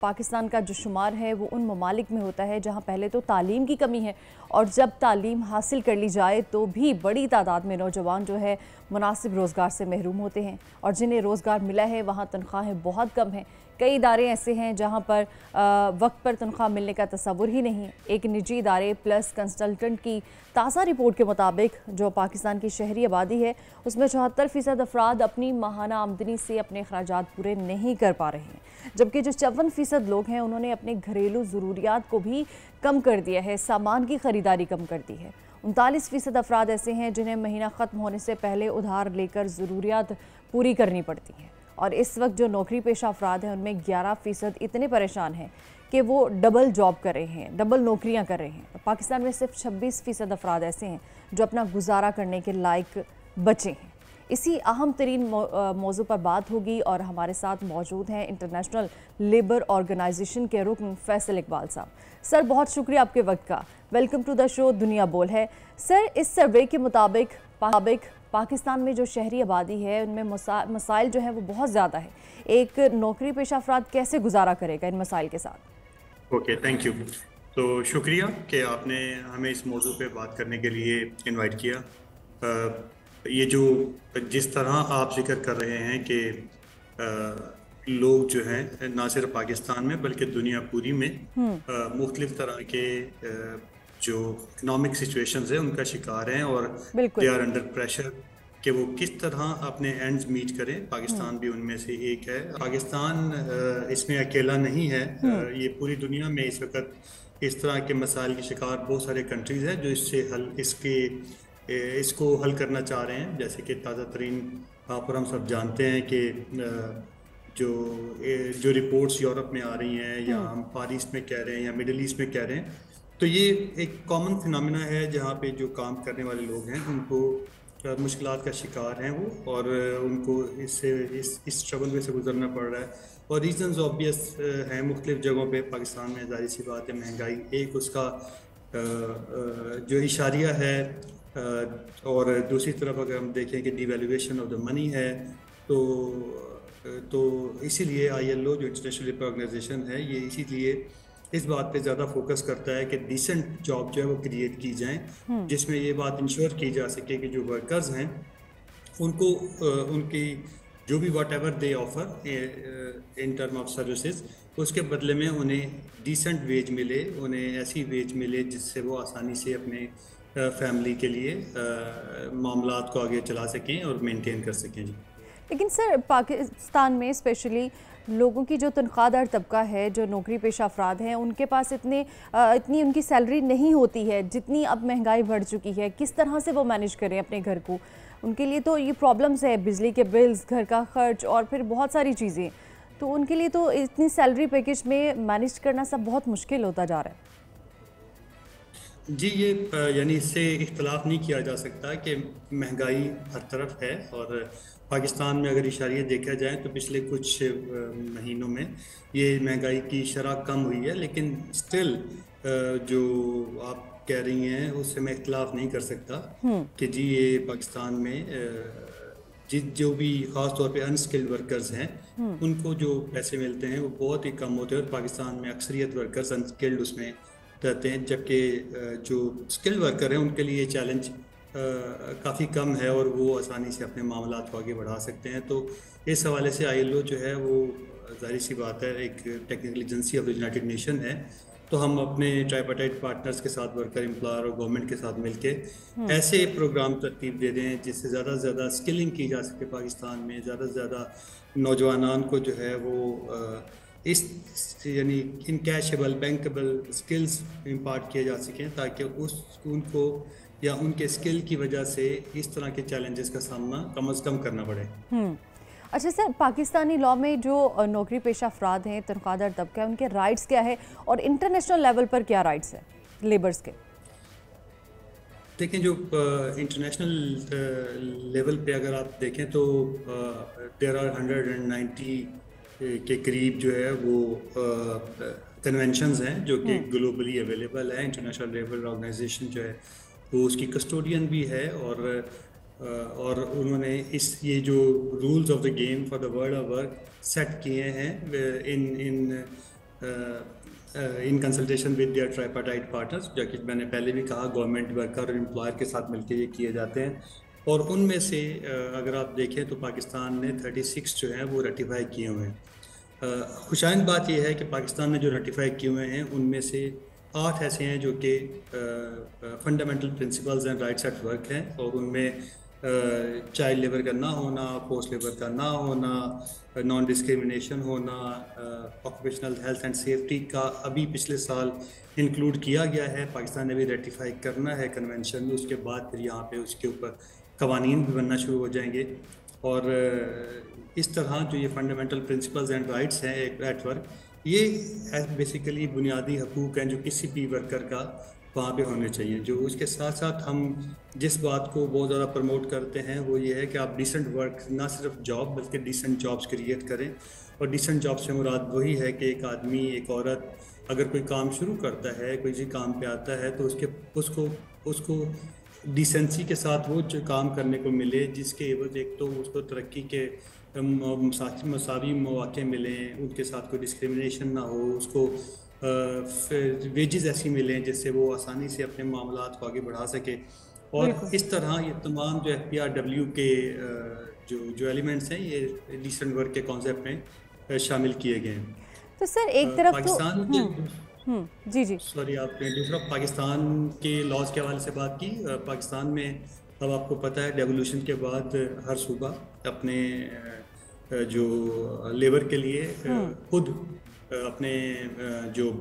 پاکستان کا جو شمار ہے وہ ان ممالک میں ہوتا ہے جہاں پہلے تو تعلیم کی کمی ہے، اور جب تعلیم حاصل کر لی جائے تو بھی بڑی تعداد میں نوجوان جو ہے مناسب روزگار سے محروم ہوتے ہیں، اور جنہیں روزگار ملا ہے وہاں تنخواہیں بہت کم ہیں۔ کئی ادارے ایسے ہیں جہاں پر وقت پر تنخواہ ملنے کا تصور ہی نہیں ہے۔ ایک نجی ادارے پلس کنسلٹنٹ کی تازہ رپورٹ کے مطابق جو پاکستان کی شہری آبادی ہے اس میں 74% افراد اپنی ماہانہ آمدنی سے اپنے اخراجات پورے نہیں کر پا رہے ہیں، جبکہ جو 54% لوگ ہیں انہوں نے اپنے گھریلو ضروریات کو بھی کم کر دیا ہے، سامان کی خریداری کم کر دی ہے۔ 39% افراد ایسے ہیں جنہیں مہینہ ختم ہونے سے پہلے ادھار لے کر ضروریات پوری کرنی پڑتی ہیں، اور اس وقت جو نوکری پیشہ افراد ہیں ان میں 11% اتنے پریشان ہیں کہ وہ ڈبل جاب کر رہے ہیں، ڈبل نوکریاں کر رہے ہیں۔ پاکستان میں صرف 26% افراد ایسے ہیں جو اپنا گزارا کرنے کے لائق بچے ہیں۔ اسی اہم ترین موضوع پر بات ہوگی، اور ہمارے ساتھ موجود ہیں انٹرنیشنل لیبر آرگنائزیشن کے رکن فیصل اقبال صاحب۔ سر بہت شکریہ آپ کے وقت کا، ویلکم ٹو دا شو دنیا بول ہے۔ سر اس سروے کے مطابق پاکستان میں جو شہری آبادی ہے ان میں مسائل جو ہیں وہ بہت زیادہ ہے، ایک نوکری پیشہ افراد کیسے گزارا کرے گا ان مسائل کے ساتھ؟ Okay, thank you. تو شکریہ کہ آپ نے ہمیں اس موضوع پہ بات کرنے کے لیے انوائٹ کیا۔ یہ جو جس طرح آپ ذکر کر رہے ہیں کہ لوگ جو ہیں نہ صرف پاکستان میں بلکہ دنیا پوری میں مختلف طرح کے جو اکنامک سچویشنز ہیں ان کا شکار ہیں، اور دے آر انڈر پریشر کہ وہ کس طرح اپنے اینڈز میٹ کریں۔ پاکستان بھی ان میں سے ایک ہے۔ پاکستان اس میں اکیلا نہیں ہے، یہ پوری دنیا میں اس وقت اس طرح کے مسائل کے شکار بہت سارے کنٹریز ہیں جو اس کو حل کرنا چاہ رہے ہیں۔ جیسے کہ تازہ ترین آپ اور ہم سب جانتے ہیں کہ جو رپورٹس یورپ میں آ رہی ہیں، یا ہم فار ایسٹ میں کہہ رہے ہیں یا مڈل ایسٹ میں کہہ رہے ہیں، تو یہ ایک کامن فینامنا ہے جہاں پہ جو کام کرنے والے لوگ ہیں ان کو مشکلات کا شکار ہیں وہ، اور ان کو اس اسٹرگل میں سے گزرنا پڑ رہا ہے۔ اور ریزنز آبویس ہیں مختلف جگہوں پہ۔ پاکستان میں ظاہر سی بات ہے مہنگائی ایک اس کا جو اشاریہ ہے، اور دوسری طرف اگر ہم دیکھیں کہ ڈی ویلیویشن آف دا منی ہے، تو اسی لیے ILO جو انٹرنیشنل لیبر آرگنائزیشن ہے یہ اسی لیے اس بات پہ زیادہ فوکس کرتا ہے کہ ڈیسنٹ جاب جو ہے وہ کریٹ کی جائیں، جس میں یہ بات انشور کی جا سکے کہ جو ورکرز ہیں ان کو ان کی جو بھی whatever they offer in term of services, اس کے بدلے میں انہیں ڈیسنٹ ویج ملے، انہیں ایسی ویج ملے جس سے وہ آسانی سے اپنے فیملی کے لیے معاملات کو آگے چلا سکیں اور مینٹین کر سکیں۔ جی لیکن سر پاکستان میں اسپیشلی لوگوں کی جو تنخواہ دار طبقہ ہے، جو نوکری پیشہ افراد ہیں، ان کے پاس اتنی ان کی سیلری نہیں ہوتی ہے جتنی اب مہنگائی بڑھ چکی ہے۔ کس طرح سے وہ مینیج کریں اپنے گھر کو؟ ان کے لیے تو یہ پرابلمز ہے، بجلی کے بلز، گھر کا خرچ اور پھر بہت ساری چیزیں، تو ان کے لیے تو اتنی سیلری پیکج میں مینیج کرنا سب بہت مشکل ہوتا جا رہا ہے۔ جی یہ یعنی اس سے اختلاف نہیں کیا جا سکتا کہ مہنگائی ہر طرف ہے، اور پاکستان میں اگر اشاریہ دیکھا جائے تو پچھلے کچھ مہینوں میں یہ مہنگائی کی شرح کم ہوئی ہے، لیکن اسٹل جو آپ کہہ رہی ہیں اس سے میں اختلاف نہیں کر سکتا کہ جی یہ پاکستان میں جو بھی خاص طور پہ انسکلڈ ورکرز ہیں ان کو جو پیسے ملتے ہیں وہ بہت ہی کم ہوتے ہیں، اور پاکستان میں اکثریت ورکرز انسکلڈ اس میں رہتے ہیں، جبکہ جو اسکل ورکر ہیں ان کے لیے یہ چیلنج کافی کم ہے اور وہ آسانی سے اپنے معاملات کو آگے بڑھا سکتے ہیں۔ تو اس حوالے سے ILO جو ہے وہ ظاہر سی بات ہے ایک technical agency of the United nation ہے، تو ہم اپنے ٹرائپارٹائٹ پارٹنرز کے ساتھ ورکر امپلائر اور گورنمنٹ کے ساتھ مل کے ایسے پروگرام ترتیب دے دیں جس سے زیادہ سے زیادہ اسکلنگ کی جا سکے پاکستان میں، زیادہ سے زیادہ نوجوانان کو جو ہے وہ اس یعنی انکیشیبل بینکیبل اسکلز امپارٹ کیے جا سکیں، تاکہ ان کو یا ان کے اسکل کی وجہ سے اس طرح کے چیلنجز کا سامنا کم از کم کرنا پڑے۔ اچھا سر، پاکستانی لاء میں جو نوکری پیشہ افراد ہیں، تنخواہ دار طبقہ ہے، ان کے رائٹس کیا ہے اور انٹرنیشنل لیول پر کیا رائٹس ہیں لیبرز کے؟ دیکھیں جو انٹرنیشنل لیول پہ اگر آپ دیکھیں تو دیر آر 190 کے قریب جو ہے وہ کنونشنز ہیں جو کہ گلوبلی اویلیبل ہے۔ انٹرنیشنل لیبر آرگنائزیشن جو ہے وہ اس کی کسٹوڈین بھی ہے، اور انہوں نے یہ جو rules of the game for the world of work set کیے ہیں ان in consultation with their tripartite partners, جو کہ میں نے پہلے بھی کہا گورنمنٹ، ورکر اور امپلائر کے ساتھ مل کے یہ کیے جاتے ہیں. اور ان میں سے اگر آپ دیکھیں تو پاکستان نے 36 جو ہیں وہ ریٹیفائی کیے ہوئے ہیں. خوشائند بات یہ ہے کہ پاکستان نے جو ریٹیفائی کیے ہوئے ہیں ان میں سے 8 ایسے ہیں جو کہ fundamental principles and rights at work ہیں، اور ان میں چائلڈ لیبر کا نہ ہونا، فورس لیبر کا نہ ہونا، نان ڈسکریمنیشن ہونا، آکوپیشنل ہیلتھ اینڈ سیفٹی کا ابھی پچھلے سال انکلوڈ کیا گیا ہے. پاکستان نے بھی ریٹیفائی کرنا ہے کنونشن میں، اس کے بعد پھر یہاں پہ اس کے اوپر قوانین بھی بننا شروع ہو جائیں گے. اور اس طرح جو یہ فنڈامنٹل پرنسپلز اینڈ رائٹس ہیں ایٹ ورک، یہ بیسیکلی بنیادی حقوق ہیں جو کسی بھی ورکر کا وہاں پہ ہونے چاہیے. جو اس کے ساتھ ساتھ ہم جس بات کو بہت زیادہ پروموٹ کرتے ہیں وہ یہ ہے کہ آپ ڈیسنٹ ورک، نہ صرف جاب بلکہ ڈیسنٹ جابس کریٹ کریں. اور ڈیسنٹ جاب سے مراد وہی ہے کہ ایک آدمی، ایک عورت اگر کوئی کام شروع کرتا ہے، کوئی جی کام پہ آتا ہے، تو اس کو ڈیسنسی کے ساتھ وہ جو کام کرنے کو ملے جس کے عوض ایک تو اس کو ترقی کے مساوی مواقع ملیں، ان کے ساتھ کوئی ڈسکریمنیشن نہ ہو، اس کو ویجز ایسی ملیں جس سے وہ آسانی سے اپنے معاملات کو آگے بڑھا سکے. اور اس طرح یہ تمام جو FPRW کے جو ایلیمنٹس ہیں یہ ڈیسنٹ ورک کے کانسیپٹ میں شامل کیے گئے ہیں. تو سر ایک طرف پاکستان جی سوری آپ نے دوسرا پاکستان کے لاز کے حوالے سے بات کی. پاکستان میں اب آپ کو پتہ ہے ڈیولوشن کے بعد ہر صوبہ اپنے جو لیبر کے لیے خود اپنے جو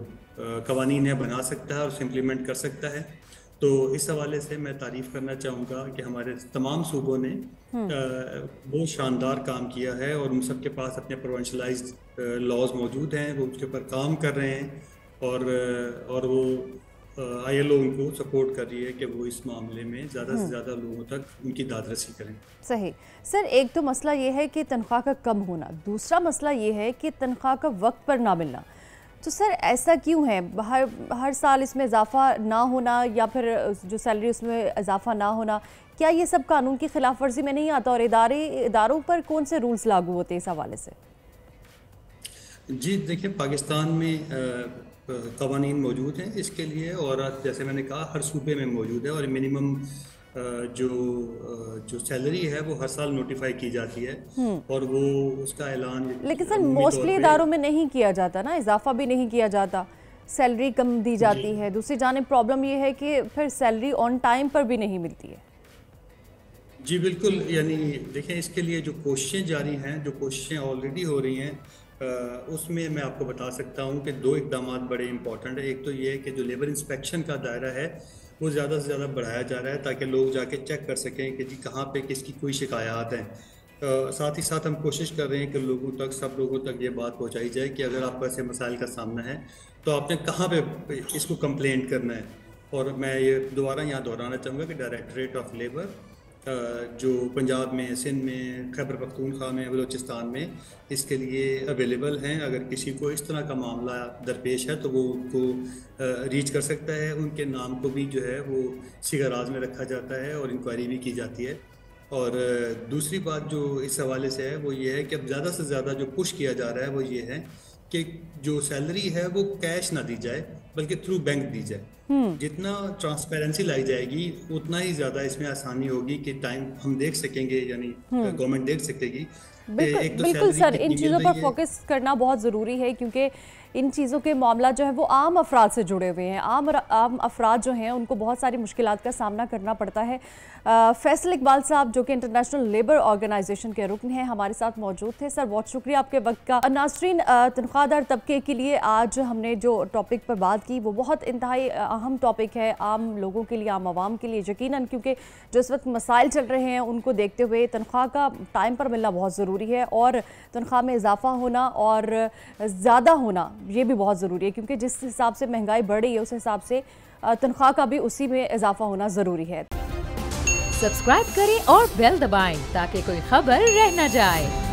قوانین ہیں بنا سکتا ہے اور اسے امپلیمنٹ کر سکتا ہے. تو اس حوالے سے میں تعریف کرنا چاہوں گا کہ ہمارے تمام صوبوں نے بہت شاندار کام کیا ہے، اور ان سب کے پاس اپنے پروونشلائزڈ لاز موجود ہیں، وہ اس کے اوپر کام کر رہے ہیں. اور وہ ILO ان کو سپورٹ کر رہی ہے کہ وہ اس معاملے میں زیادہ سے زیادہ لوگوں تک ان کی داد رسی کریں. صحیح. سر ایک تو مسئلہ یہ ہے کہ تنخواہ کا کم ہونا، دوسرا مسئلہ یہ ہے کہ تنخواہ کا وقت پر نہ ملنا. تو سر ایسا کیوں ہے؟ ہر سال اس میں اضافہ نہ ہونا یا پھر جو سیلری اس میں اضافہ نہ ہونا، کیا یہ سب قانون کی خلاف ورزی میں نہیں آتا؟ اور اداروں پر کون سے رولز لاگو ہوتے ہیں اس حوالے سے؟ جی دیکھیں، پاکستان میں قوانین موجود ہیں اس کے لیے، اور جیسے میں نے کہا ہر صوبے میں موجود ہے. اور منیمم جو سیلری ہے وہ ہر سال نوٹیفائی کی جاتی ہے، اور وہ اس کا اعلان. لیکن سر موسٹلی اداروں میں نہیں کیا جاتا نا، اضافہ بھی نہیں کیا جاتا، سیلری کم دی جاتی ہے. دوسری جانب پرابلم یہ ہے کہ پھر سیلری آن ٹائم پر بھی نہیں ملتی ہے. جی بالکل. یعنی دیکھیں اس کے لیے جو کوششیں جاری ہیں، جو کوششیں آلریڈی ہو رہی ہیں، اس میں میں آپ کو بتا سکتا ہوں کہ 2 اقدامات بڑے امپورٹنٹ ہیں. ایک تو یہ ہے کہ جو لیبر انسپیکشن کا دائرہ ہے وہ زیادہ سے زیادہ بڑھایا جا رہا ہے تاکہ لوگ جا کے چیک کر سکیں کہ جی کہاں پہ کس کی کوئی شکایات ہیں. ساتھ ہی ساتھ ہم کوشش کر رہے ہیں کہ سب لوگوں تک یہ بات پہنچائی جائے کہ اگر آپ کو ایسے مسائل کا سامنا ہے تو آپ نے کہاں پہ اس کو کمپلینٹ کرنا ہے. اور میں یہ دوبارہ یہاں دہرانا چاہوں گا کہ ڈائریکٹوریٹ آف لیبر جو پنجاب میں، سندھ میں، خیبر پختونخوا میں، بلوچستان میں اس کے لیے اویلیبل ہیں. اگر کسی کو اس طرح کا معاملہ درپیش ہے تو وہ ان کو ریچ کر سکتا ہے. ان کے نام کو بھی جو ہے وہ سیگاراز میں رکھا جاتا ہے اور انکوائری بھی کی جاتی ہے. اور دوسری بات جو اس حوالے سے ہے وہ یہ ہے کہ اب زیادہ سے زیادہ جو پش کیا جا رہا ہے وہ یہ ہے کہ جو سیلری ہے وہ کیش نہ دی جائے بلکہ تھرو بینک دی جائے. جتنا ٹرانسپیرنسی لائی جائے گی اتنا ہی زیادہ اس میں آسانی ہوگی کہ ٹائم ہم دیکھ سکیں گے، یعنی گورنمنٹ دیکھ سکے گی. بالکل سر، ان چیزوں پر فوکس کرنا بہت ضروری ہے کیونکہ ان چیزوں کے معاملات جو ہیں وہ عام افراد سے جڑے ہوئے ہیں. عام افراد جو ہیں ان کو بہت ساری مشکلات کا سامنا کرنا پڑتا ہے. فیصل اقبال صاحب جو کہ انٹرنیشنل لیبر آرگنائزیشن کے رکن ہیں ہمارے ساتھ موجود تھے. سر بہت شکریہ آپ کے وقت کا. ناظرین، تنخواہ دار طبقے کے لیے آج ہم نے جو ٹاپک پر بات کی وہ بہت انتہائی اہم ٹاپک ہے عام لوگوں کے لیے، عام عوام کے لیے یقیناً، کیونکہ جو اس وقت مسائل چل رہے ہیں ان کو دیکھتے ہوئے تنخواہ کا ٹائم پر ملنا بہت ضروری ہے، اور تنخواہ میں اضافہ ہونا اور زیادہ ہونا یہ بھی بہت ضروری ہے، کیونکہ جس حساب سے مہنگائی بڑھ رہی ہے اس حساب سے تنخواہ کا بھی اسی میں اضافہ ہونا ضروری ہے. سبسکرائب کریں اور بیل دبائیں تاکہ کوئی خبر رہ نہ جائے.